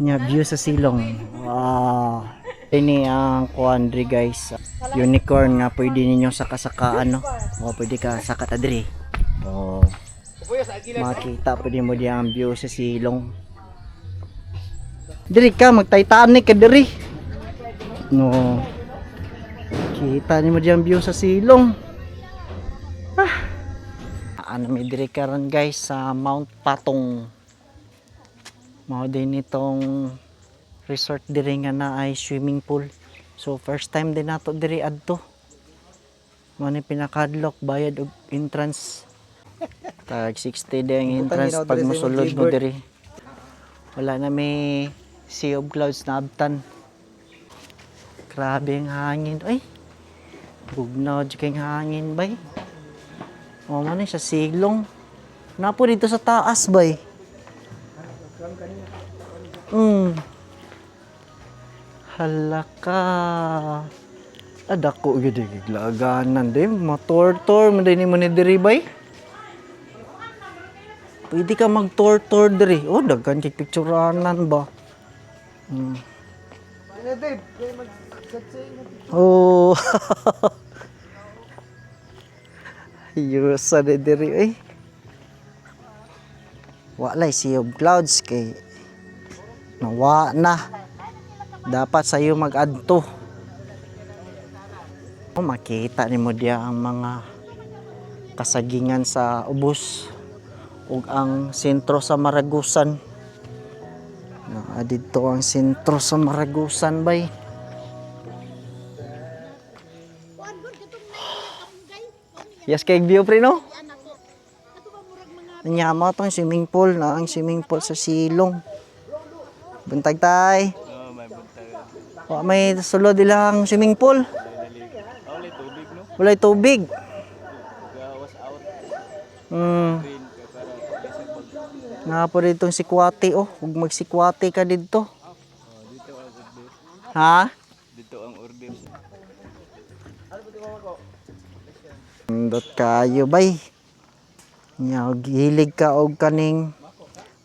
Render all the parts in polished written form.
Nya view sa silong. Wow. Ini ang kuandri guys. Unicorn nga pwede ninyo saka-sakaan no. O pwede ka saka ta diri. Oh. Makita pwede mo di ang view sa silong. Diri ka mag-Titanic ka diri. No. Kita ni mo di ang view sa silong. Ano may diri karon guys sa Mount Patong. Mao din itong resort diri nga na ay swimming pool. So first time din nato diri adto. Mao ni pinakadlok bayad og entrance. Tag 60 din ang entrance pag mosulod mo diri. Wala na may sea of clouds na abtan. Grabe ang hangin. Ay. Bugnaw jud kay hangin bay. O man sa silong. Napo dito sa taas bay. Halaka. Adako gyud giglaganan day motor-tor man day nimo ni diri bay. Pwede ka mag-tour diri. Oh, daghan kay pictureanan ba. Oh. Yusa de diri ay. Walay sea of clouds kay nawa na. Dapat sayo mag-adto. Makita nimo diya ang mga kasagingan sa ubos ug ang sentro sa Maragusan. Dito ang sentro sa Maragusan bay. Yes kay view pre no? Nyama tong swimming pool na ang swimming pool sa silong. Buntag tay. May sulod ilang swimming pool. Walay tubig. Nga po dito sikwati oh. Huwag magsikwati ka dito. Ha? Dito ang order. Dot kayo bay. Nya hilig ka og kaning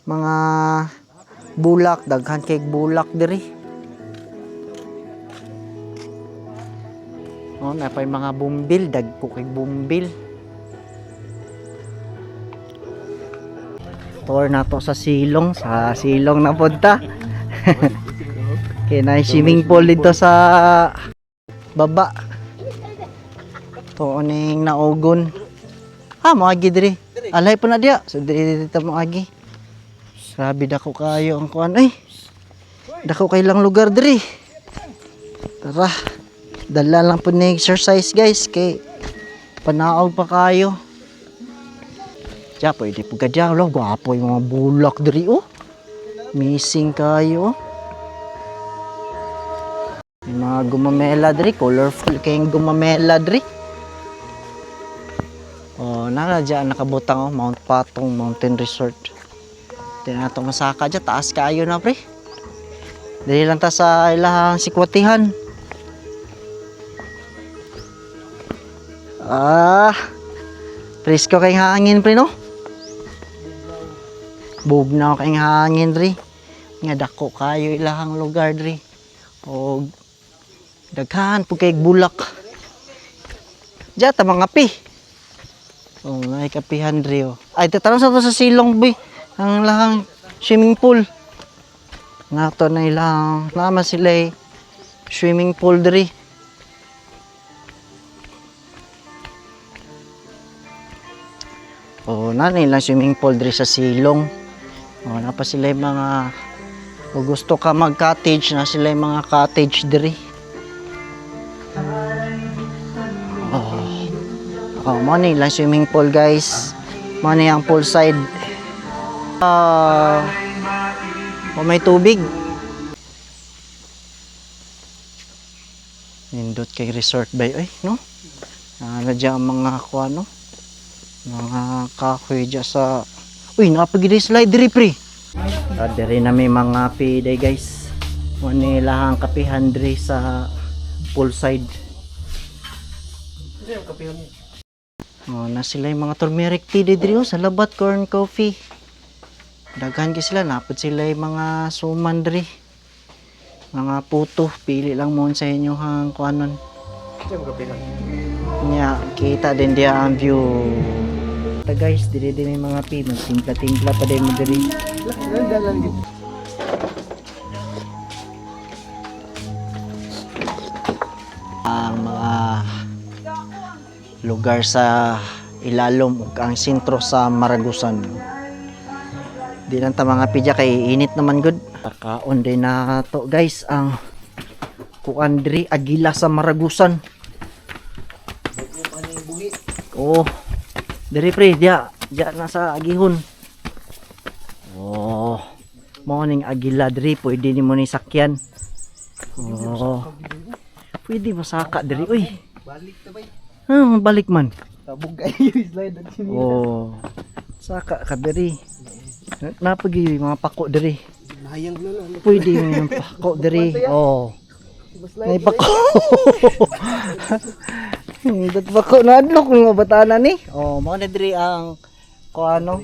mga bulak, daghan kay bulak diri. Oh, napay mga bumbil, dagko kay bumbil. Tour na to sa silong na punta. Kaya swimming pool dito sa baba. To ning naugon. Moagi diri. Alay pa na diya. So diri dito moagi. Sabi dako kayo ang kuan ay. Dako kay lang lugar diri. Tara. Dala lang po ni exercise guys kay panaog pa kayo. Diya pwede po ka diya. Gwapo yung mga bulak diri oh. Missing kayo oh. Yung mga gumamela diri. Colorful kayong gumamela diri. Oh, dyan nakabutang oh. Mount Patong Mountain Resort. Di na ito masaka dyan. Taas kayo na pre. Dali lang ta sa ilahang sikwatihan. Presko kayong hangin pre no? Bugnaw kayong hangin diri. Nga dako kayo ilahang lugar diri. O daghan po kay bulak. Diya ta mga pi. Oh, may kapihan diri oh. Ay tatanong sa to sa silong boy. Ang lahang swimming pool. Nato na ilang naman sila swimming pool diri. Oh, na nilang swimming pool diri sa silong. Oh, napa sila mga kung gusto ka mag-cottage na sila mga cottage diri. Oh, mo nilang swimming pool guys. Mo ni ang poolside. May tubig. Nindot kay resort bay ay no? Diyan ang mga kuano. Mga kahoy dyan sa... Uy, napagigay slide diri pre. Diri na may mga piday guys. Muna lahang kapihan diri sa poolside. Na sila yung mga turmeric tea diri sa labat corn coffee. Daghan kay sila, napod sila yung mga suman diri. Mga puto, pili lang mo sa inyo hang kuanon. Nya, kita din dia ang view. Ta guys, diri din may mga pino, timpla-timpla pa din mo diri. Ang mga lugar sa ilalom ug ang sentro sa Maragusan. Di lang ta mga pidya kay init naman gud. Takaon din na to guys ang kuan diri Agila sa Maragusan. Oh. Diri pre dia na sa agihon. Oh. Morning Agila diri pwede nimo ni sakyan. Oh. Pwede masaka diri uy. Balik ta bay. Balik man. Tabog kayo slide at sinilas. Oh. Saka ka diri. Napagi mga pako diri. Nahayang na lang. Pwede yung pako diri. Oh. May pako. Dat pako na adlok mga batana ni. Oh, mao na diri ang kuano?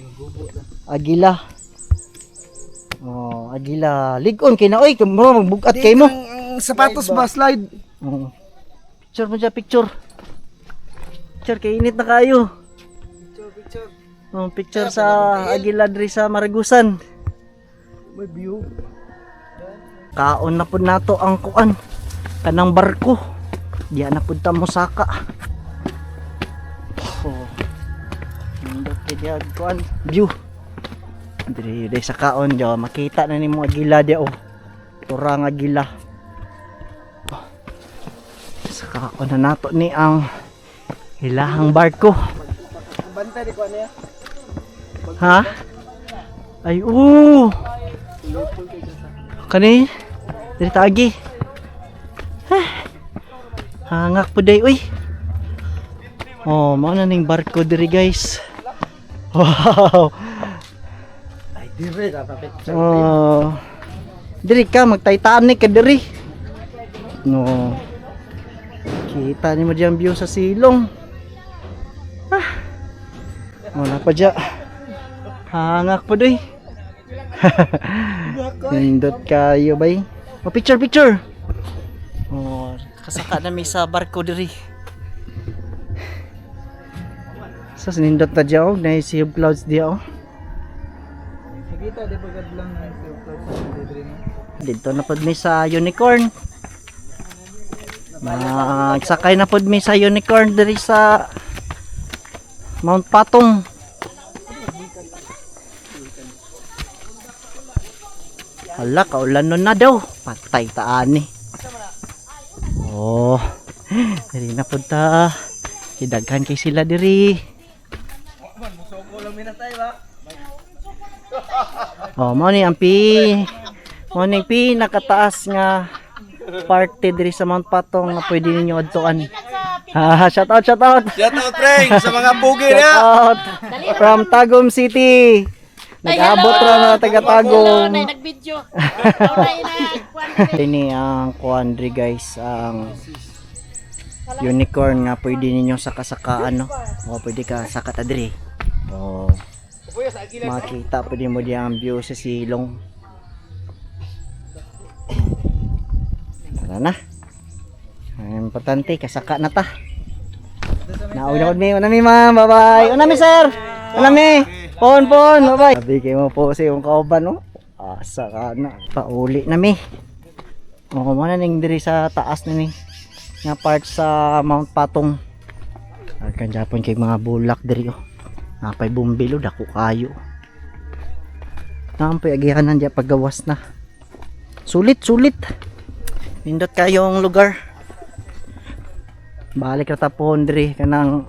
Agila. Oh, Agila. Ligon kay na oy, kamro magbugat kay mo. Ang sapatos ba slide? Oh. Picture mo dyan, picture. Picture kay init na kayo. Picture. Oh, picture sa Agila diri sa Maragusan. May view. Kaon na pud nato ang kuan kanang barko. Diya na pud ta mosaka. Oh. Nindot kay kuan view. Diri sa kaon diyo makita na nimo Agila diyo. Turang Agila. Oh. Sa kaon na nato ni ang ilahang barko. Bantay di ko ano ya? Ha? Ay, Kani? Diri tagi. Hangak po day, uy. Oh, mao na ning barko diri, guys. Wow. Ay dire dapat picture. Oh. Diri ka mag-Titanic ka diri. No. Kita ni mo diyan view sa silong. Wala pa dya. Hangak po doy. Nindot kayo bay. Oh, picture. Oh, kasaka na mi sa barko diri. So nindot ta dya og na sea of clouds diya oh. Nakita di ba gad lang ang cloud sa dire ni. Dito na pod mi sa unicorn. Magsakay na pod mi sa unicorn diri sa Mount Patong. Hala, kaulan nun na daw. Patay taan eh. Oh. Diri na po ta. Hidaghan kay sila diri. Oh, mo ni ang nakataas nga party diri sa Mount Patong nga pwede ninyo adtuan. Shout out. Shout out Frank sa mga pugi niya. Shout out from Tagum City. Nag-abot ra na taga Tagum. Nag-video. Ini ang kuandri guys, ang unicorn nga pwede ninyo saka-sakaan no. O pwede ka saka ta diri. Oh. Makita pwede mo di ang view sa silong. Tara na. Ang importante kasaka na ta. Nauna mi ma'am, bye-bye. Unami sir. Unami. Pon, bye-bye. Sabi kayo mo po sa yung kauban no. Asa ka na. Pauli na mi. O muna ning diri sa taas na ni. Nga part sa Mount Patong. Arkan Japon kay mga bulak diri oh. Napay bumbilo dako kayo. Nampay agihanan diya paggawas na. Sulit. Nindot kayong lugar. Balik ra tapon diri kanang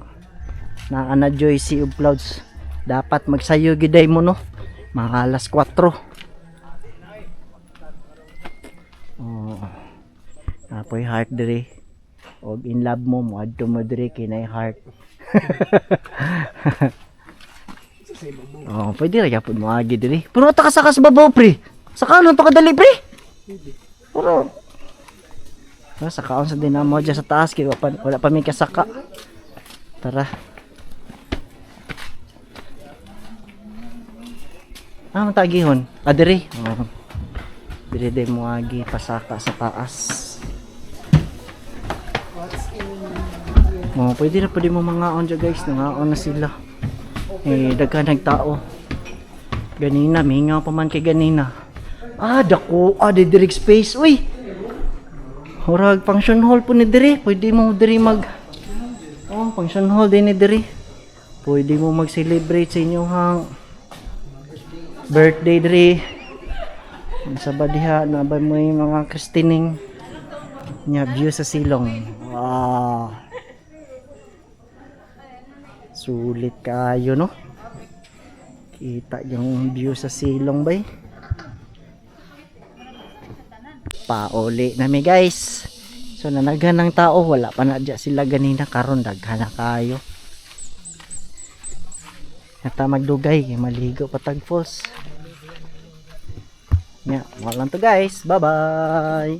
na Joy Sea of Clouds. Dapat magsayo giday mo no. Mga alas 4. Oh. Apoy heart diri. Og in love mo adto mo diri kinay heart. Oh, pwede ra gyapon mo agi diri. Pero ta kasaka sa babaw pre. Saka lang to kadali pre. Pero sakaon sa dinamo dyan sa taas kaya wala pa may kasaka. Tara. Ah, matagihon. Ah, diri. Oh. Diri day mo agi pasaka sa taas. Oh, pwede mo mga on dyan guys. Nangaon na sila. Daghan nagtao. Ganina, mingaw pa man kay ganina. Ah, dako. Ah, dirig space. Uy! Hurag function hall po ni diri. Pwede mo diri mag... Oh, function hall din ni diri. Pwede mo mag-celebrate sa inyong birthday diri. Sa badiha na ba mo yung mga kristining nya view sa silong. Wow. Sulit kayo no. Kita yung view sa silong bay. Pauli na mi guys. So nanaghan ng tao, wala pa na dyan sila ganina karon daghan na kayo. Nata magdugay, maligo pa tag falls. Yeah, wala lang to guys. Bye bye.